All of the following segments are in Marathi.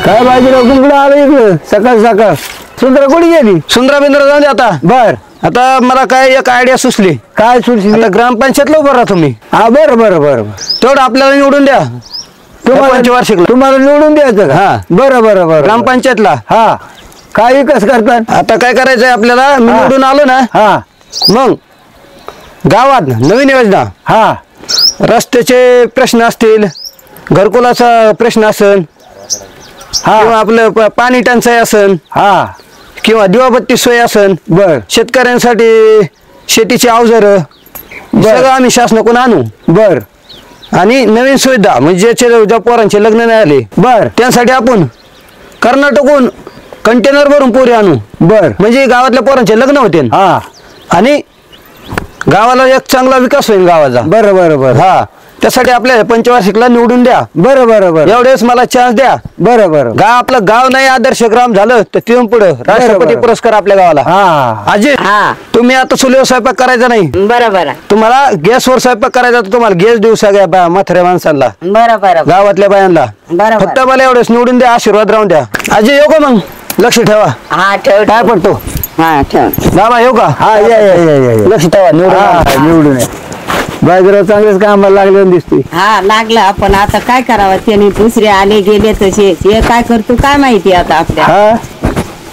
काय बाजीराव कुंकडे आलं इकडं सकाळ सकाळ? सुंदरा कुठे गेली? सुंदरा बिंद्रा जाऊन दे आता. बर आता मला काय एक आयडिया सुचली. काय सुरक्षित? आता ग्रामपंचायतला उभं राहा तुम्ही. हा बरं बरं बरं. तेवढं आपल्याला निवडून द्या. पंचवार्षिकला तुम्हाला निवडून द्यायचं का? हा. बरं बरं बरं. ग्रामपंचायतला. हा काय विकास करतात? आता काय करायचंय आपल्याला, मी हा. निवडून आलो ना हा मग गावात नवीन योजना, हा रस्त्याचे प्रश्न असतील, घरकुलाचा प्रश्न असेल, किंवा हा आपलं पाणी टंचाई असेल, हा किंवा दिवाबत्ती सोय असेल, बर शेतकऱ्यांसाठी शेतीची अवजारं सगळं आम्ही शासनाकडून आणू. बर आणि नवीन सुविधा म्हणजे ज्या पोरांचे लग्न नाही आले बर त्यांसाठी आपण कर्नाटकहून कंटेनर भरून पोरी आणू. बर म्हणजे गावातल्या पोरांचे लग्न होते हा आणि गावाला एक चांगला विकास होईल गावाचा. बरं बरं बरं. हा त्यासाठी आपल्या पंचवार्षिकला निवडून द्या. बरं बरं बरं. एवढेच मला चान्स द्या. बरं बरं. आपलं गाव नाही आदर्श ग्राम झालं तर तिथून पुढे राष्ट्रपती बरं. पुरस्कार आपल्या गावाला. हा अजय हा तुम्ही आता चुलीवर स्वयंपाक करायचा नाही, बरोबर तुम्हाला गॅसवर स्वयंपाक करायचा. तर तुम्हाला गॅस देऊ सगळ्या म्हाताऱ्या माणसांना, बरोबर गावातल्या बायांना. बरोबर. फक्त मला एवढेच निवडून द्या, आशीर्वाद राहून द्या. अजय येऊ का मग? लक्ष ठेवा. हा ठेव काय पडतो हा ठेव. बाबा येऊ का? हा या या या या या. लक्ष ठेवा. निवडून हा आणा. निवडून आहे. बाजीराव चांगलेच कामाला लागले दिसते. हा लागला पण आता काय करावं, त्यांनी दुसरे आले गेले तसे हे काय करतो काय माहिती आता आपल्या. हा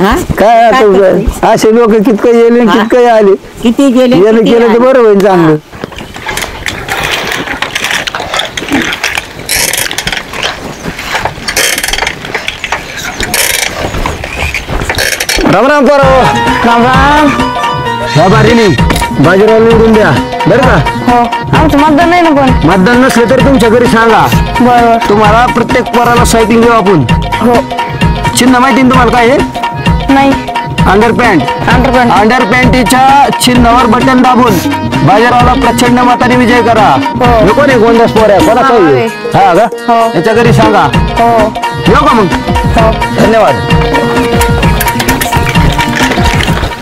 हा काय करतोय? आता असे लोक कितकं येले हा. कितकं आले. किती गेले गेलं किती केलं तर आले? बरं होईल चांगलं. राम राम पोराओ. राम राम. बाबा रिनी बाजीराव निवडून द्या बरं का. हो आमचं मतदान नाही ना पण. मतदान नसले तर तुमच्या घरी सांगा. बरोबर. तुम्हाला प्रत्येक पोराला सायकल देऊ आपण. हो चिन्ह माहिती ना तुम्हाला काय आहे? नाही अंडरपॅन्ट. अंडरपॅन्ट. अंडरपॅन्टच्या चिन्हावर बटन दाबून बाजीरावला प्रचंड मताने विजय करा. हो. हे कोण आहे? गोंदास पोर आहे कोणाचा हा, आहे? हा का? हो. याच्या घरी सांगा. हो येऊ का मग? हो. धन्यवाद.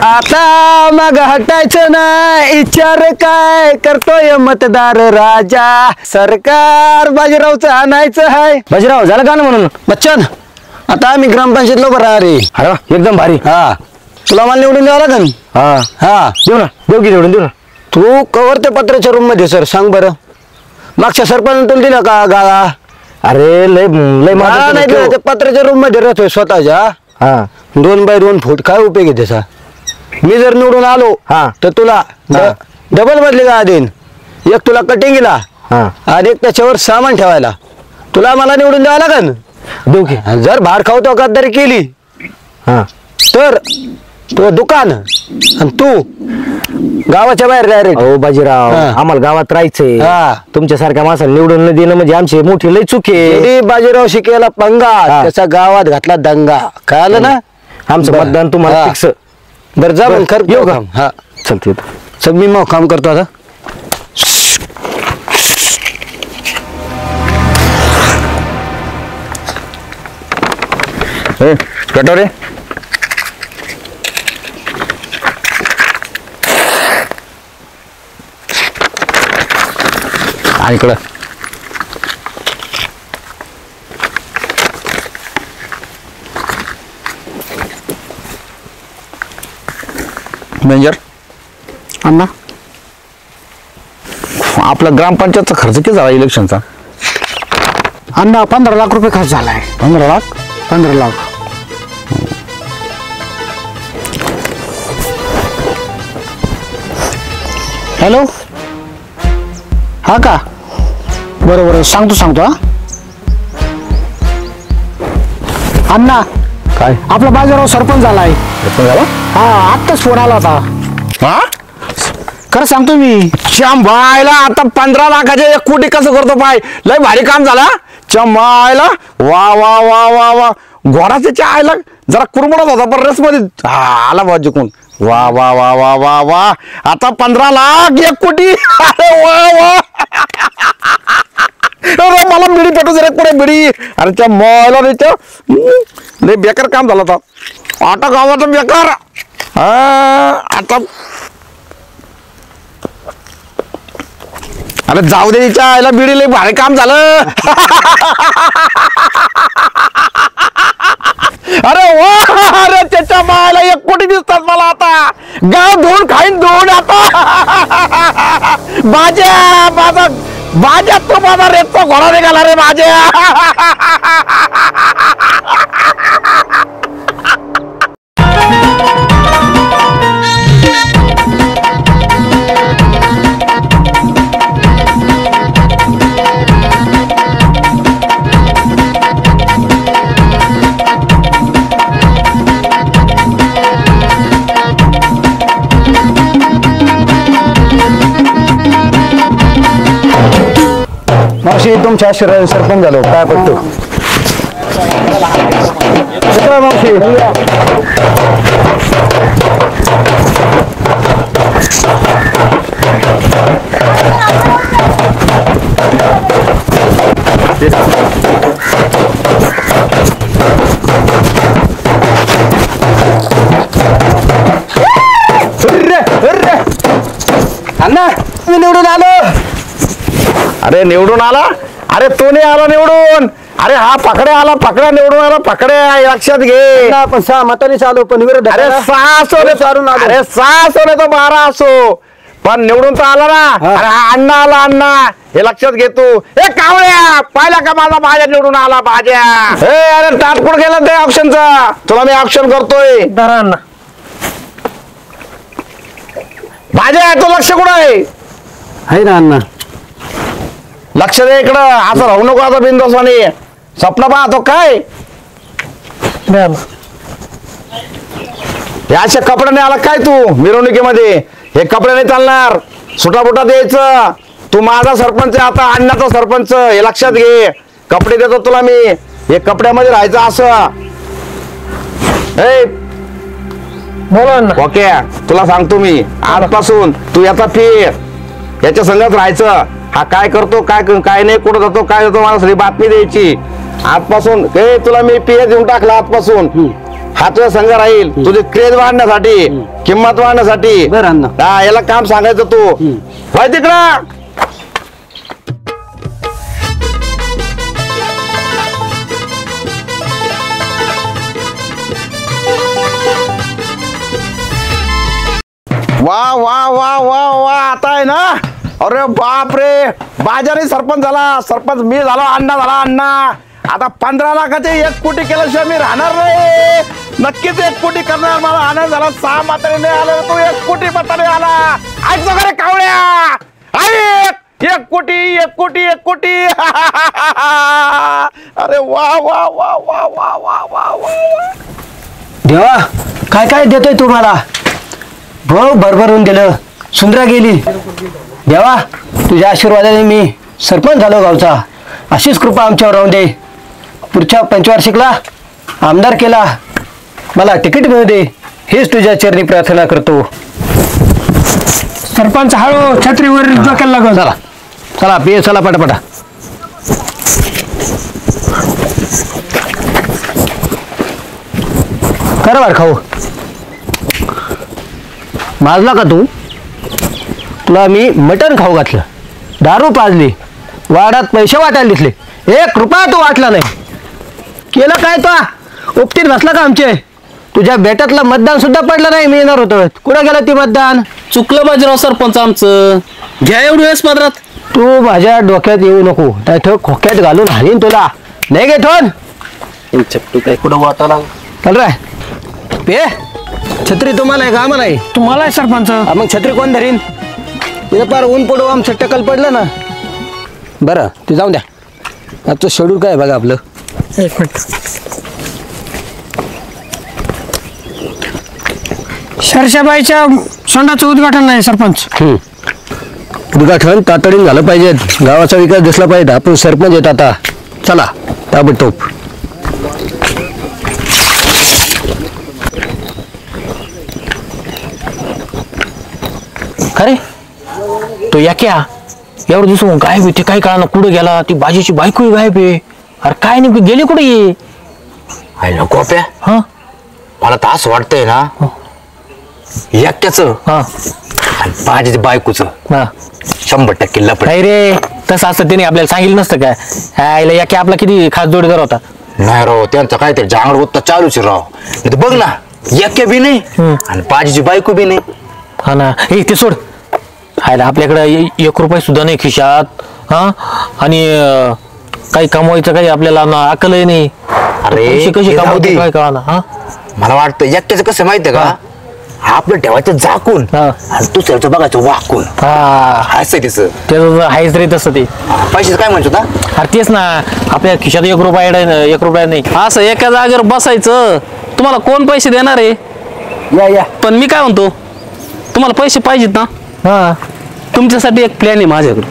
आता मग हटायचं नाही, विचार काय करतोय मतदार राजा. सरकार बाजीरावचं आणायचं आहे. बाजीराव झालं का ना म्हणून? बच्चन आता आम्ही ग्रामपंचायतला उभं राहा रे. अरे वा, एकदम भारी. हा तुला मला निवडून द्यावं लागेल. हा हा देऊ ना, देऊ की निवडून देऊ ना. तू कवर ते पत्र्याच्या रूम मध्ये सर सांग बरं. मागच्या सरपंच तुला दिला का गाळा? अरे लय लय गाळा नाही दिला, ते पत्र्याच्या रूम मध्ये राहतोय स्वतःच्या. हा 2 बाय 2 फूट. काय उपयोग आहे त्याचा? मी जर निवडून आलो हा. तर तुला हा. डबल मधली गाळा देईन. एक तुला कटिंगला हा आणि एक त्याच्यावर सामान ठेवायला. तुला मला निवडून द्यावं लागेल. देऊ की. जर भार खावतो गद्दारी केली हा तर तो दुकान आणि तू गावाच्या बाहेर डायरेक्ट. अहो बाजीराव हा. आम्हाला गावात राहायचंय. हा. तुमच्यासारख्या माणसाला निवडून न देणं म्हणजे आमची मोठी लय चूक आहे. जरी बाजीराव शिकेला पंगा हा. त्याचा गावात घातला दंगा. कळालं ना? आमचं बरं. मतदान तुम्हाला हा. फिक्स. बरं जा मग कर. येऊ का? हा चलते चल मी मग काम करतो आता. कटोरे. आणि इकडं मॅनेजर अण्णा आपला ग्रामपंचायतचा खर्च किती झाला इलेक्शनचा? अण्णा 15 लाख रुपये खर्च झालाय. 15 लाख. 15 लाख. हॅलो हा का? बरोबर सांगतो हा. अण्णा काय आपला बाजारावर सरपंच झालाय. झाला? हा आत्ताच फोन आला होता. हा खरं सांगतो मी. चंबायला आता 15 लाखाचे 1 कोटी कसं करतो पाय. लय भारी काम झाला चंबायला. वा वा वा वा वा. घोडाच्या आयला जरा कुरमुडत होता पण रस मध्ये आला बाजू कोण. वा वा वा वा वा वा. आता 15 लाख 1 कोटी. अरे वा वा. अरे मला बिडी पेटू जरा कुठे बिडी. अरे त्या मॉला लय बेकार काम झालं होता. आता गावाचं बेकार. आता अरे जाऊ दे तिच्या आईला बिडी लय भारी काम झालं. अरे वा, अरे त्याच्या मायला 1 कोटी दिसतात मला आता. गाव धुवून खाईन धुवून आता. बाजा तो माझा रेतचा घोडा निघाला रे बाजा. मावशी तुमच्या आशीर्वाद सरपंच झालो काय पडतो मावशी. अण्णा मी निवडून आलो. अरे निवडून आला? अरे तो नाही आला निवडून. अरे हा पकड्या आला, पकड्या निवडून आला. पकड्या लक्षात घे. आपण 6 मतांनी चालू पण विरोध. अरे 6 असो रे, अरे 6 असो रे तो 12 असो, पण निवडून तर आला ना. अरे हा अण्णा आला, अण्णा हे लक्षात घे तू. ए कावळ्या, पाहिला का माझा भाज्या निवडून आला भाज्या. ए अरे तात्पुर गेला ते ऑप्शनचा. तुला मी ऑप्शन करतोय. अण्णा भाज्या तो लक्ष कुठं आहे ना अण्णा. लक्ष दे इकडं. असं राहू नको आता बिंदोसवानी. स्वप्न पाहतो काय. या अशा कपड्याने आला काय तू मिरवणुकीमध्ये. हे कपडे नाही चालणार. सुटाबुटा द्यायचं. तू माझा सरपंच आहे आता, अण्णाचा सरपंच. हे लक्षात घे. कपडे देतो तुला मी. हे कपड्यामध्ये राहायचं असं. बोला ना. ओके तुला सांगतो मी आजपासून तू याचा फिर याच्या संगत राहायचं. हा काय करतो काय काय नाही, कुठं जातो काय जातो, मला सगळी बातमी द्यायची आजपासून. हे तुला मी पीए देऊन टाकला आजपासून. हा तुझा संघ राहील. तुझी क्रेज वाढण्यासाठी, किंमत वाढण्यासाठी. बरं अण्णा. हा याला काम सांगायचं तू. होय तिकडं. वा वा वा वा वा आता आहे ना. अरे बाप रे, बाजारी सरपंच झाला. सरपंच मी झालो, अण्णा झाला अण्णा. आता 15 लाखाचे 1 कोटी केल्याशिवाय मी राहणार नाही. नक्कीच 1 कोटी करणार. मला आनंद झाला. 6 म्हातारे नाही आला, तो 1 कोटी म्हातारे आला. ऐक रे कावळ्या, ऐक. 1 कोटी 1 कोटी 1 कोटी. अरे वा वा वा वा वा वा वा वा. देवा काय काय देतोय तुम्हाला. भाऊ भरभरून दिलं, सुंदरा गेली. देवा तुझ्या आशीर्वादाने मी सरपंच झालो गावचा. अशीच कृपा आमच्यावर राहून दे. पुढच्या पंचवार्षिकला आमदार केला, मला तिकीट मिळू दे. हेच तुझ्या चरणी प्रार्थना करतो. सरपंच हळू छत्रीवर डोक्याला लागल. चला चला पे चला पटापटा. कर वार खाऊ. माजला का तू. तुला मी मटण खाऊ घातलं, दारू पाजली, वाडात पैसे वाटायला दिसले, 1 रुपया तू वाटला नाही. केलं काय तो उपटीत बसला का आमचे. तुझ्या बेटातलं मतदान सुद्धा पडलं नाही. मी येणार होतो, कुठं गेलं ती मतदान. चुकलं बाजीराव सरपंच आमचं. घ्या एवढं वेळेस पदरात. तू माझ्या डोक्यात येऊ नको, नाही खोक्यात घालून हाणीन तुला. नाही गे ठोन काय कुठं वाटायला. चल रे पे. छत्री तुम्हाला आहे का आम्हाला आहे. तुम्हाला आहे सरपंच. मग छत्री कोण धरीन. तिथं पार ऊन पडू आमचं टकल पडलं ना. बरं ते जाऊन द्या. आजचं शेड्यूल काय बघा आपलं. 1 मिनिट. शरशाबाईच्या सोंडाचं उद्घाटन नाही सरपंच. उद्घाटन तातडीने झालं पाहिजे. गावाचा विकास दिसला पाहिजे. आपण सरपंच येत आता. चला ताबडतोब. अरे तो याक्या एवढं दिसून गायब ते काय कळा ना. कुठं गेला. ती बाजीची बायको गायब आहे. अरे काय नेमकी गेली कुठे ये. आयला गोप्या, हा मला तर असं वाटतंय ना एकट्याचं हा आणि बाजीच्या बायकोचं हा 100% लपड. नाही रे, तसं असतं त्याने आपल्याला सांगितलं नसतं काय. आईला याक्या आपला किती खास जोडीदार होता. नाही राव त्यांचं काहीतरी जांगड होता चालूच आहे राव. नाही तर बघ ना यक्या बी नाही आणि बाजीची बायको बी नाही. हा ना हे ते सोड. हायला आपल्याकडे 1 रुपया सुद्धा नाही खिशात. हा आणि काही कमवायचं काही आपल्याला अकलही नाही. अरे, पैसे कसे हे जाऊ कमवते दे. काय कळाना. हा मला वाटतं यक्याचं कसं माहितीये का, आपलं ठेवायचं झाकून हा. आणि दुसऱ्याचं बघायचं वाकून. हा असं तिचं त्याचं आहेच रे तसं ते. पैशाचं काय म्हणतो ना. अरे तेच ना आपल्या खिशात 1 रुपया नाही. असं एका जागेवर बसायचं. तुम्हाला कोण पैसे देणार आहे. या या पण मी काय म्हणतो, तुम्हाला पैसे पाहिजेत ना. हा तुमच्यासाठी एक प्लॅन आहे माझ्याकडे.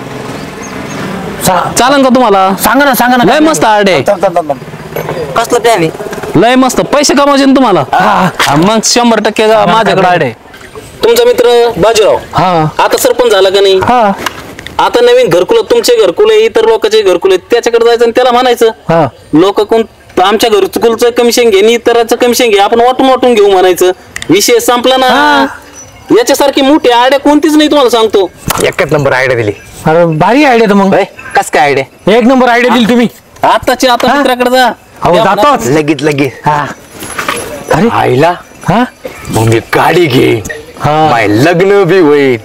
चालेल का तुम्हाला. सांगा ना लय मस्त आयडिया कसलं प्लॅन आहे. लय मस्त पैसे कमावचे ना तुम्हाला. हा, मग 100% माझ्याकडे आयडिया आहे. तुमचा मित्र बाजीराव हा आता सरपंच झाला का नाही. हा आता नवीन घरकुल, तुमचे घरकुल आहे, इतर लोकांचे घरकुल आहे, त्याच्याकडे जायचं आणि त्याला म्हणायचं हा लोक कोण आमच्या घरकुलचं कमिशन घे आणि इतराचं कमिशन घे, आपण वाटून घेऊ म्हणायचं. विषय संपला ना. याच्यासारखी मोठी आयडिया कोणतीच नाही तुम्हाला सांगतो. एकच नंबर आयडिया दिली. अरे भारी आयडिया तर मग. कस काय आयडिया. 1 नंबर आयडिया दिली तुम्ही. आताची आता मित्राकडे जा. अहो जातोच. लगेच हा अरे आईला हा मग मी गाडी घे, हा. माय लग्न बी होईल,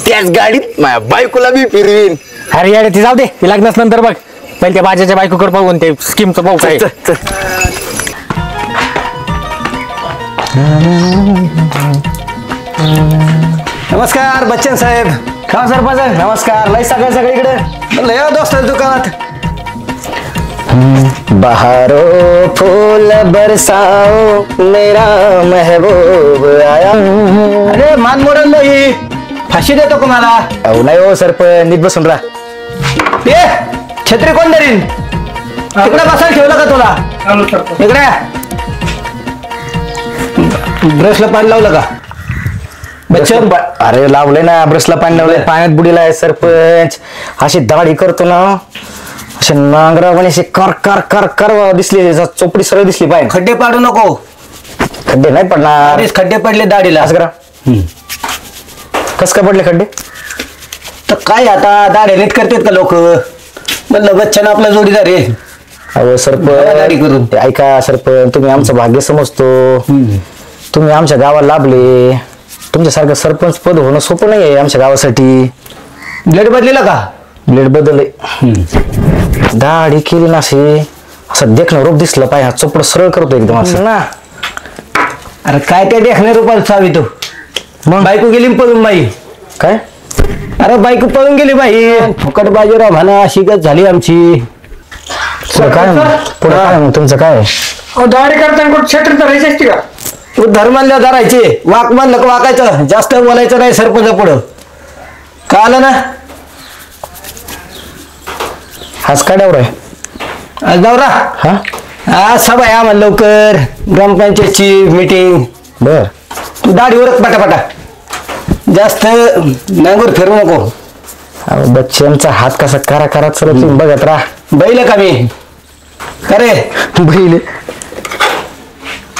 त्याच गाडीत माझ्या बायकोला बी फिरवीन. अरे यार ते जाऊ दे. ते लग्नाच नंतर बघ. पहिले त्या बाजाच्या बायकोकडे बघून ते स्कीमचं भाऊ काय. नमस्कार बच्चन साहेब. का सरपंच नमस्कार. लय सगळीकडे लय दोस्त दुकानात. बहारो फूल बरसाओ मेरा महबूब आया. अरे मान मोडल ही फाशी देतो का मला. अहो नाही हो सरपंच नीट बसून राहा. ए छत्री कोण धरीन. तिकडे बसायला ठेवलं का तुला. इकडे ब्रशला पाणी लावलं का. बच्चन अरे लावलंय ना ब्रशला पाणी लावलंय. पाण्यात बुडीला आहे सरपंच. अशी दाढी करतो ना असे नांगरावाने असे कर कर कर कर दिसली. चोपडी सरळ दिसली पाहिजे. खड्डे पाडू नको. खड्डे नाही पडणार. अरेच खड्डे पडले दाढीला. असं करा. कस काय पडले खड्डे. तर काय आता दाढे नीट करतात का लोक. म्हणलं बच्चन आपला जोडीदार आहे. अहो दाढी करून. सरपंच ऐका सरपंच तुम्ही आमचं भाग्य समजतो. तुम्ही आमच्या गावाला लाभले. तुमच्यासारखं सरपंच पद होणं सोपं नाही आहे आमच्या गावासाठी. ब्लेड बदलेला का. ब्लेड बदलले. दाढी केली ना अशी असं देखणं रूप दिसलं पाहिजे. चोपड सरळ करतो एकदम असं ना. अरे काय ते देखणे रुपाल चावी तो. मग बायको गेली पळून बाई. काय. अरे बायको पळून गेली बाई. फुकट बाजीराव म्हणा अशी गत झाली आमची. पुढं काय मग तुमचं काय. दाढी करताना कुठं छत्री धरायची असते का. तू धर्माला धरायचे. वाक म्हणलं का वाकायचं. जास्त बोलायचं नाही सरपंच पुढं. का आलं ना. हाच काढ्यावर आहे. आज दौरा. हा आज सभा आहे आम्हाला लवकर. ग्रामपंचायतची मीटिंग. बर. तू दाढीवरच पटापटा. जास्त नांगूर फिरू नको. अहो बच्चनचा हात कसा करा करा चला तुम्ही बघत राहा. बैल का मी. करे बैल.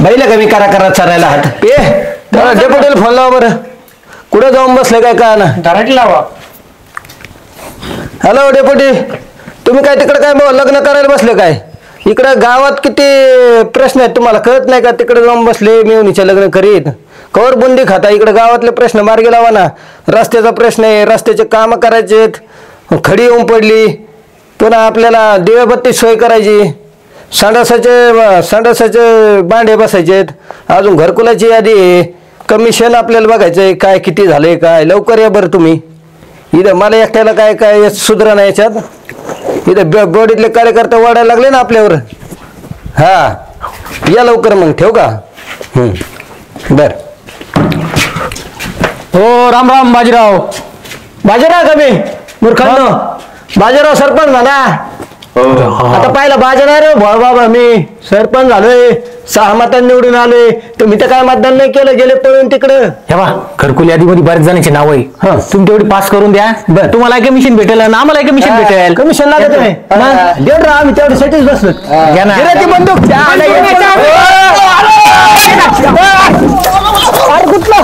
बैल का मी करा चालायला हात. डेपुटीला फोन लावा बरं. कुठं जाऊन बसले काय का ना. धरायची लावा. Hello deputy. तुम्ही काय तिकडे काय लग्न करायला बसले काय. इकडं गावात किती प्रश्न आहेत तुम्हाला कळत नाही का. तिकडे जाऊन बसले मेवणीचे लग्न करीत. कवर बुंदी खाता. इकडे गावातले प्रश्न मार्गी लावा ना. रस्त्याचा प्रश्न आहे. रस्त्याचे काम करायचे. खडी येऊन पडली. पुन्हा आपल्याला दिव्याबत्ती सोय करायची. संडासाचे भांडे बसायचे. अजून घरकुलाची यादी आहे. कमिशन आपल्याला बघायचंय काय किती झालंय काय. लवकर या बरं तुम्ही. इथं मला एकट्याला काय काय सुधरा नाही याच्यात. इथं बॉडीतले कार्यकर्ते वाढायला लागले ना आपल्यावर. हा या लवकर मग. ठेव का. बर. हो राम राम बाजीराव. बाजीराव कमी मूर्खांनो. बाजीराव सरपंच म्हणा. आता पाहिलं बाजीराव रे भाऊ बाबा. मी सरपंच झालोय. 6 मतांनी निवडून आलोय. तुम्ही तर काय मतदान नाही केलं. गेले पळून तिकडं. हे बा घरकुल यादीमध्ये बरेच जणांचे नाव आहे. तुम्ही तेवढी पास करून द्या. तुम्हाला कमिशन भेटेल आणि आम्हाला कमिशन भेटेल. कमिशन लागत नाही. देऊ ना आम्ही तेवढ्यासाठीच बसलो. घ्या ना. गिऱ्हाईक ती बंदूक. अरे कुठलं